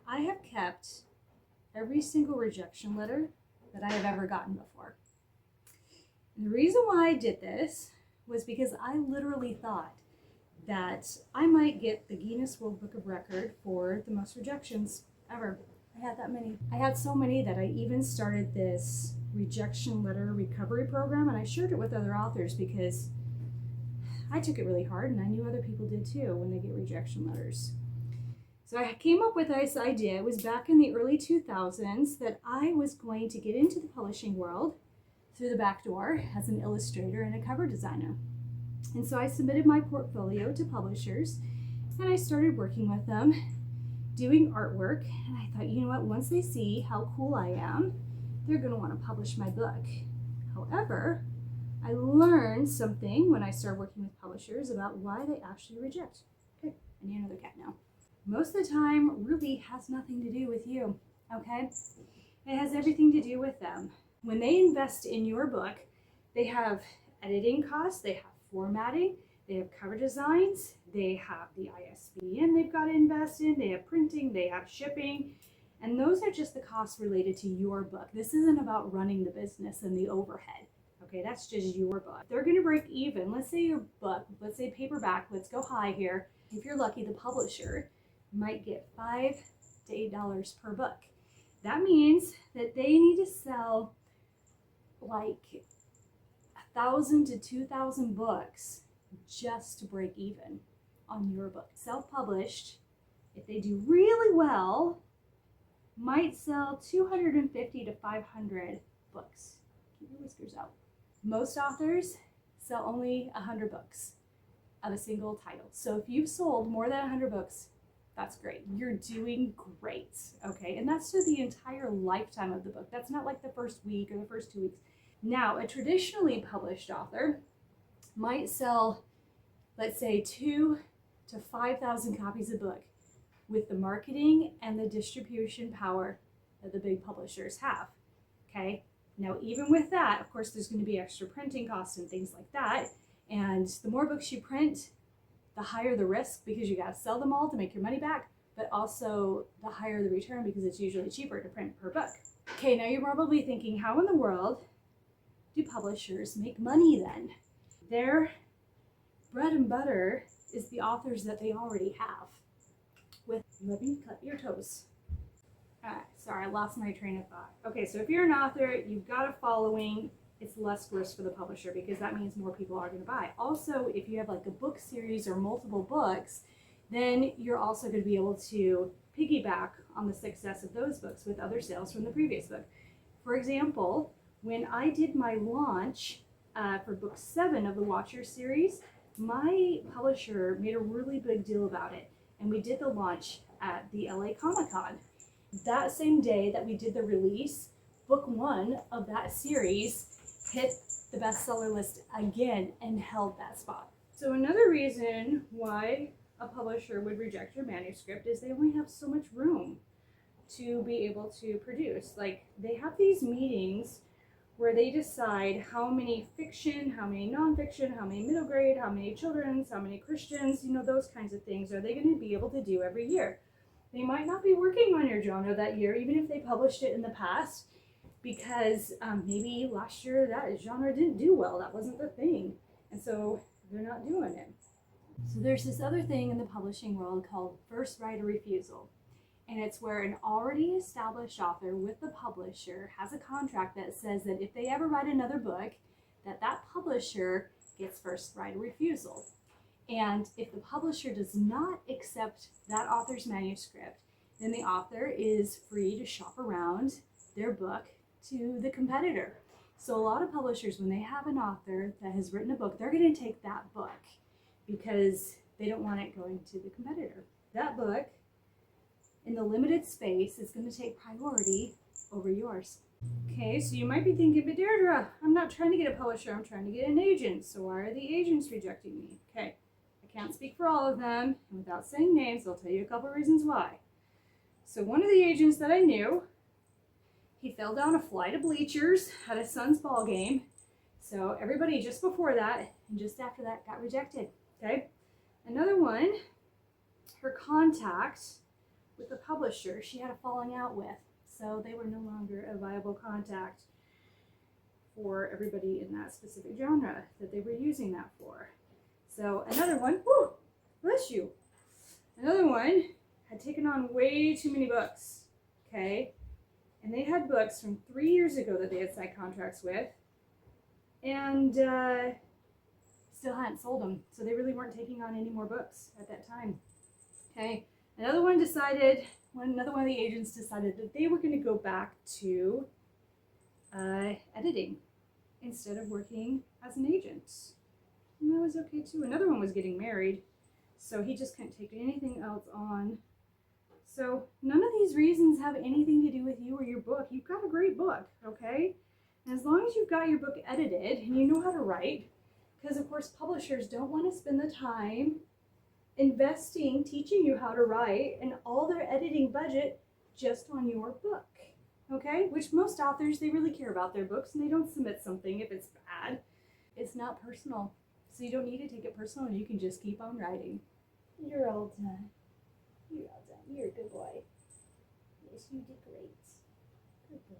I have kept every single rejection letter that I have ever gotten before. And the reason why I did this was because I literally thought that I might get the Guinness World Book of Record for the most rejections ever. I had that many. I had so many that I even started this rejection letter recovery program, and I shared it with other authors because I took it really hard, and I knew other people did too when they get rejection letters. So I came up with this idea. It was back in the early 2000s that I was going to get into the publishing world through the back door as an illustrator and a cover designer. And so I submitted my portfolio to publishers, and I started working with them, doing artwork. And I thought, you know what, once they see how cool I am, they're going to want to publish my book. However, I learned something when I started working with publishers about why they actually reject. Okay, I need another cat now. Most of the time really has nothing to do with you, okay? It has everything to do with them. When they invest in your book, they have editing costs, they have formatting, they have cover designs, they have the ISBN they've got to invest in, they have printing, they have shipping, and those are just the costs related to your book. This isn't about running the business and the overhead. Okay, that's just your book. They're going to break even. Let's say your book, let's say paperback, let's go high here. If you're lucky, the publisher might get $5 to $8 per book. That means that they need to sell like 1,000 to 2,000 books just to break even on your book. Self-published, if they do really well, might sell 250 to 500 books. Keep your whiskers out. Most authors sell only 100 books of a single title. So if you've sold more than 100 books, that's great. You're doing great, okay? And that's through the entire lifetime of the book. That's not like the first week or the first 2 weeks. Now, a traditionally published author might sell, let's say, 2,000 to 5,000 copies a book with the marketing and the distribution power that the big publishers have, okay? Now, even with that, of course, there's going to be extra printing costs and things like that. And the more books you print, the higher the risk because you got to sell them all to make your money back, but also the higher the return because it's usually cheaper to print per book. Okay, now you're probably thinking, how in the world do publishers make money then? Their bread and butter is the authors that they already have. Let me cut your toes. Sorry, I lost my train of thought. Okay, so if you're an author, you've got a following, it's less risk for the publisher because that means more people are going to buy. Also, if you have like a book series or multiple books, then you're also going to be able to piggyback on the success of those books with other sales from the previous book. For example, when I did my launch for book 7 of the Watcher series, my publisher made a really big deal about it. And we did the launch at the LA Comic-Con. That same day that we did the release, book 1 of that series hit the bestseller list again and held that spot. So another reason why a publisher would reject your manuscript is they only have so much room to be able to produce. Like, they have these meetings where they decide how many fiction, how many nonfiction, how many middle grade, how many children's, how many Christians, those kinds of things are they going to be able to do every year. They might not be working on your genre that year, even if they published it in the past, because maybe last year that genre didn't do well. That wasn't the thing. And so they're not doing it. So there's this other thing in the publishing world called first right of refusal. And it's where an already established author with the publisher has a contract that says that if they ever write another book, that publisher gets first right of refusal. And if the publisher does not accept that author's manuscript, then the author is free to shop around their book to the competitor. So a lot of publishers, when they have an author that has written a book, they're going to take that book because they don't want it going to the competitor. That book, in the limited space, is going to take priority over yours. Okay, so you might be thinking, but Deirdre, I'm not trying to get a publisher, I'm trying to get an agent. So why are the agents rejecting me? Okay, I can't speak for all of them, and without saying names, I'll tell you a couple reasons why. So one of the agents that I knew, he fell down a flight of bleachers at his son's ball game. So everybody just before that and just after that got rejected. Okay, another one, her contact with the publisher she had a falling out with. So they were no longer a viable contact for everybody in that specific genre that they were using that for. So another one, whoo, bless you. Another one had taken on way too many books, okay? And they had books from 3 years ago that they had signed contracts with, and still hadn't sold them. So they really weren't taking on any more books at that time, okay? Another one of the agents decided that they were going to go back to editing instead of working as an agent. And that was okay too. Another one was getting married, so he just couldn't take anything else on. So none of these reasons have anything to do with you or your book. You've got a great book, okay? And as long as you've got your book edited and you know how to write, because of course publishers don't want to spend the time investing, teaching you how to write, and all their editing budget just on your book, okay? Which most authors, they really care about their books and they don't submit something if it's bad. It's not personal, so you don't need to take it personal. You can just keep on writing. You're all done. You're all done. You're a good boy. Yes, you did great. Good boy.